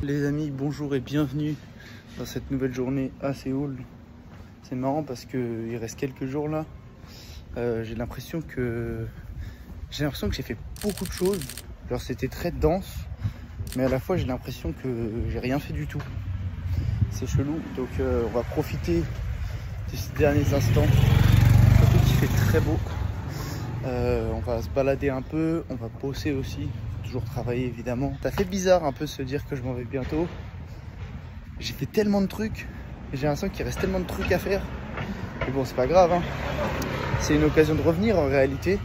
Les amis, bonjour et bienvenue dans cette nouvelle journée à Séoul. C'est marrant parce qu'il reste quelques jours là. J'ai l'impression que j'ai fait beaucoup de choses. Genre c'était très dense, mais à la fois j'ai l'impression que j'ai rien fait du tout. C'est chelou, donc on va profiter de ces derniers instants. Surtout qu'il fait très beau. On va se balader un peu, on va bosser aussi. Toujours travailler évidemment. Ça fait bizarre un peu se dire que je m'en vais bientôt. J'ai fait tellement de trucs et j'ai l'impression qu'il reste tellement de trucs à faire. Mais bon, c'est pas grave, hein. C'est une occasion de revenir en réalité.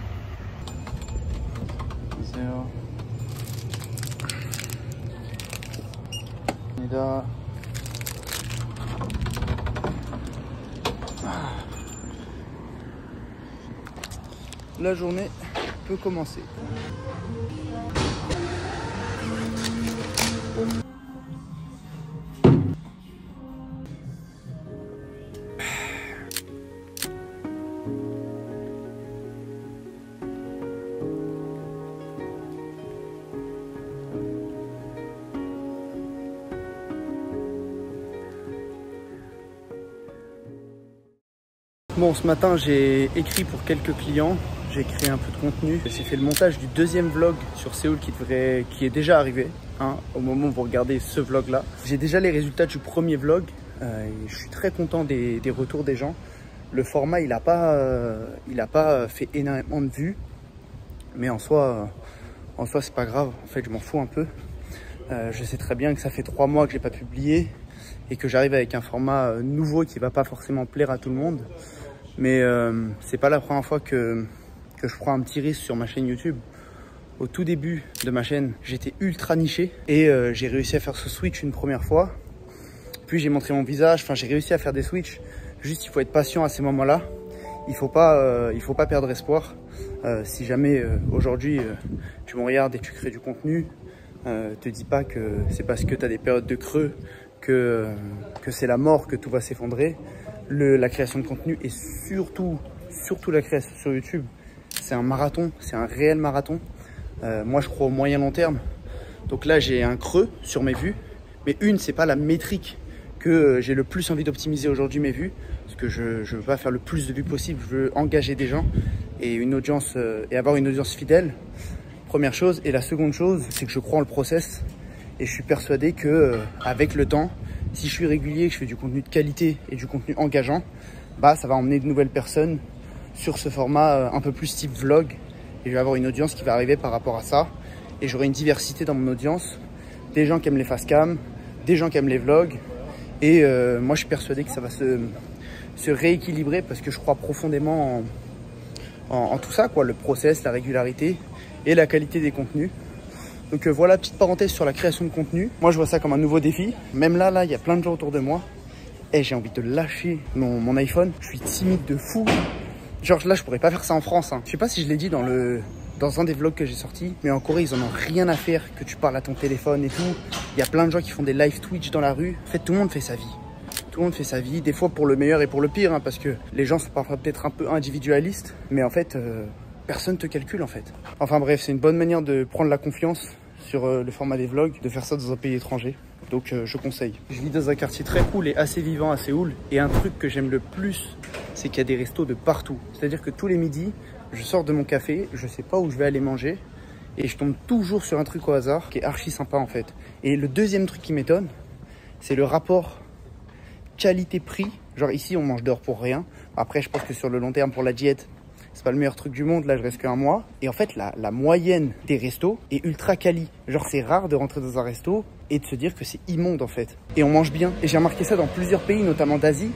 On est là. La journée peut commencer. Bon, ce matin j'ai écrit pour quelques clients, j'ai créé un peu de contenu. J'ai fait le montage du deuxième vlog sur Séoul qui est déjà arrivé, hein, au moment où vous regardez ce vlog là. J'ai déjà les résultats du premier vlog et je suis très content des retours des gens. Le format il a pas fait énormément de vues, mais en soi c'est pas grave, en fait je m'en fous un peu. Je sais très bien que ça fait 3 mois que j'ai pas publié et que j'arrive avec un format nouveau qui va pas forcément plaire à tout le monde. Mais c'est pas la première fois que je prends un petit risque sur ma chaîne YouTube. Au tout début de ma chaîne, j'étais ultra niché et j'ai réussi à faire ce switch une première fois. Puis j'ai montré mon visage, enfin j'ai réussi à faire des switches. Juste il faut être patient à ces moments-là. Il faut pas perdre espoir. Si jamais aujourd'hui tu me regardes et tu crées du contenu, te dis pas que c'est parce que tu as des périodes de creux que c'est la mort, que tout va s'effondrer. La création de contenu et surtout la création sur YouTube, c'est un marathon, c'est un réel marathon. Moi je crois au moyen long terme. Donc là j'ai un creux sur mes vues, mais c'est pas la métrique que j'ai le plus envie d'optimiser aujourd'hui, mes vues, parce que je veux pas faire le plus de vues possible, je veux engager des gens et une audience et avoir une audience fidèle. Première chose. Et la seconde chose, c'est que je crois en le process et je suis persuadé que avec le temps, si je suis régulier, que je fais du contenu de qualité et du contenu engageant, bah ça va emmener de nouvelles personnes sur ce format un peu plus type vlog. Et je vais avoir une audience qui va arriver par rapport à ça. Et j'aurai une diversité dans mon audience. Des gens qui aiment les face cam, des gens qui aiment les vlogs. Et moi je suis persuadé que ça va se rééquilibrer parce que je crois profondément en tout ça, quoi. Le process, la régularité et la qualité des contenus. Donc voilà, petite parenthèse sur la création de contenu. Moi je vois ça comme un nouveau défi. Même là, il y a plein de gens autour de moi. Et j'ai envie de lâcher mon iPhone. Je suis timide de fou. Genre là je pourrais pas faire ça en France, hein. Je sais pas si je l'ai dit dans un des vlogs que j'ai sorti, mais en Corée ils en ont rien à faire que tu parles à ton téléphone et tout. Il y a plein de gens qui font des live Twitch dans la rue. En fait tout le monde fait sa vie. Tout le monde fait sa vie, des fois pour le meilleur et pour le pire, hein, parce que les gens sont parfois peut-être un peu individualistes. Mais en fait personne te calcule en fait. Enfin bref, c'est une bonne manière de prendre la confiance sur le format des vlogs, de faire ça dans un pays étranger. Donc je conseille. Je vis dans un quartier très cool et assez vivant à Séoul. Et un truc que j'aime le plus, c'est qu'il y a des restos de partout. C'est-à-dire que tous les midis, je sors de mon café, je sais pas où je vais aller manger. Et je tombe toujours sur un truc au hasard qui est archi sympa en fait. Et le deuxième truc qui m'étonne, c'est le rapport qualité-prix. Genre ici, on mange dehors pour rien. Après, je pense que sur le long terme, pour la diète, c'est pas le meilleur truc du monde, là je reste qu'un mois. Et en fait la moyenne des restos est ultra quali. Genre c'est rare de rentrer dans un resto et de se dire que c'est immonde en fait. Et on mange bien. Et j'ai remarqué ça dans plusieurs pays, notamment d'Asie.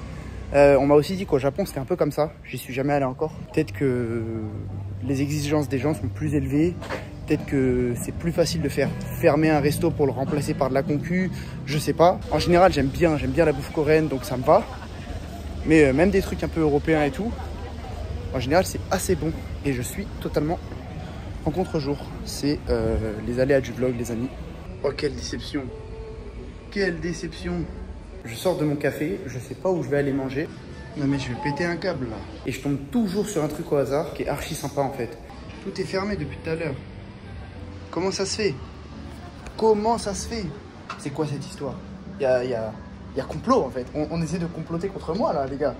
On m'a aussi dit qu'au Japon c'était un peu comme ça. J'y suis jamais allé encore. Peut-être que les exigences des gens sont plus élevées. Peut-être que c'est plus facile de faire fermer un resto pour le remplacer par de la concu. Je sais pas. En général j'aime bien la bouffe coréenne, donc ça me va. Mais même des trucs un peu européens et tout, en général, c'est assez bon et je suis totalement en contre-jour. C'est les aléas du vlog, les amis. Oh, quelle déception. Quelle déception. Je sors de mon café, je sais pas où je vais aller manger. Non mais je vais péter un câble là. Et je tombe toujours sur un truc au hasard qui est archi sympa en fait. Tout est fermé depuis tout à l'heure. Comment ça se fait? Comment ça se fait? C'est quoi cette histoire? Il y a complot en fait. On essaie de comploter contre moi là, les gars.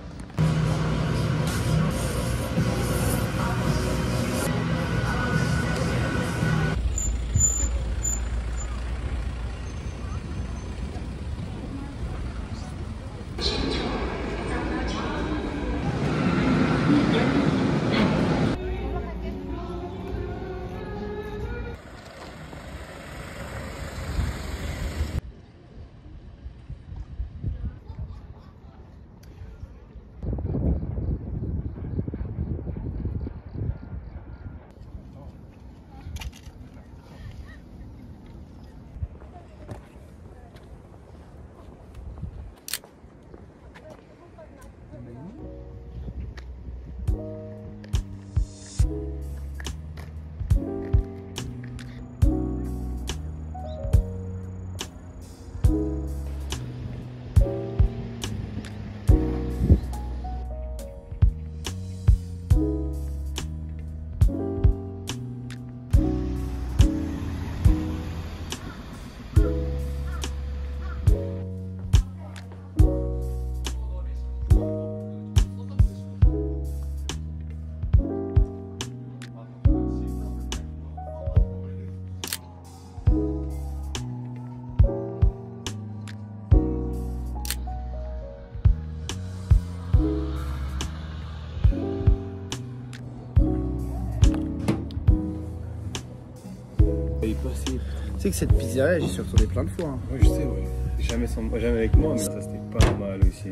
Tu sais que cette pizzeria, j'y suis retourné plein de fois. Hein. Oui, je sais, ouais. Jamais avec moi, mais ça c'était pas mal aussi.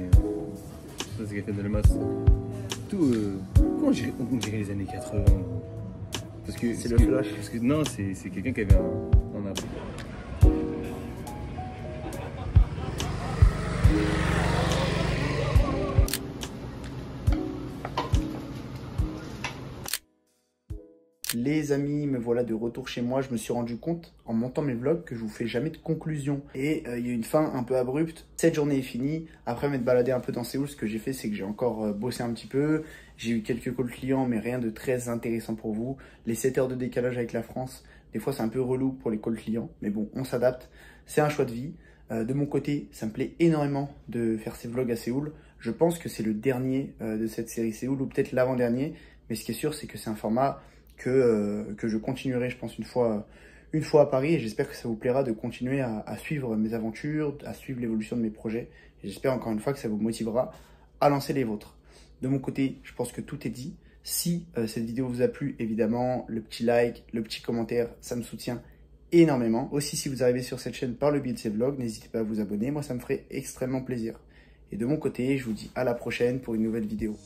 Ça c'est Café Delmas. Tout, comment on dirait les années 80. Parce que c'est le flash. Parce que non, c'est quelqu'un qui avait un appel. Les amis, me voilà de retour chez moi. Je me suis rendu compte en montant mes vlogs que je vous fais jamais de conclusion. Et il y a une fin un peu abrupte. Cette journée est finie. Après m'être baladé un peu dans Séoul, ce que j'ai fait, c'est que j'ai encore bossé un petit peu. J'ai eu quelques calls clients, mais rien de très intéressant pour vous. Les 7 heures de décalage avec la France, des fois c'est un peu relou pour les calls clients. Mais bon, on s'adapte. C'est un choix de vie. De mon côté, ça me plaît énormément de faire ces vlogs à Séoul. Je pense que c'est le dernier de cette série Séoul, ou peut-être l'avant-dernier. Mais ce qui est sûr, c'est que c'est un format que je continuerai, je pense, une fois à Paris. Et j'espère que ça vous plaira de continuer à suivre mes aventures, à suivre l'évolution de mes projets. Et j'espère encore une fois que ça vous motivera à lancer les vôtres. De mon côté, je pense que tout est dit. Si cette vidéo vous a plu, évidemment, le petit like, le petit commentaire, ça me soutient énormément. Aussi, si vous arrivez sur cette chaîne par le biais de ces vlogs, n'hésitez pas à vous abonner. Moi, ça me ferait extrêmement plaisir. Et de mon côté, je vous dis à la prochaine pour une nouvelle vidéo.